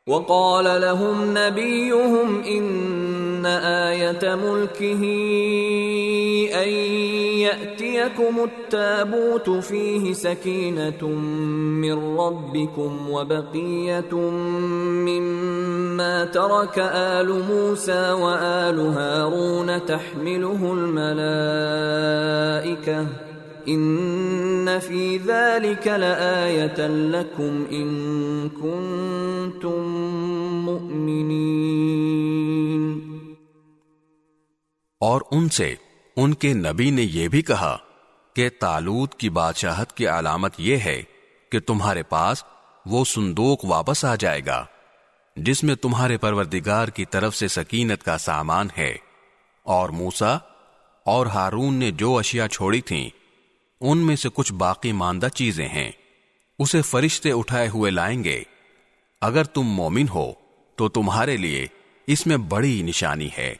وقال لهم نبيهم إن آية ملكه أن يأتيكم التابوت فيه سكينة من ربكم وبقية مما ترك آل موسى وآل هارون تحمله الملائكة ان فی ذلک لآیۃ لکم ان کنتم مؤمنین۔ اور ان سے ان کے نبی نے یہ بھی کہا کہ طالوت کی بادشاہت کی علامت یہ ہے کہ تمہارے پاس وہ صندوق واپس آ جائے گا جس میں تمہارے پروردگار کی طرف سے سکینت کا سامان ہے، اور موسیٰ اور ہارون نے جو اشیاء چھوڑی تھیں ان میں سے کچھ باقی ماندہ چیزیں ہیں، اسے فرشتے اٹھائے ہوئے لائیں گے۔ اگر تم مومن ہو تو تمہارے لیے اس میں بڑی نشانی ہے۔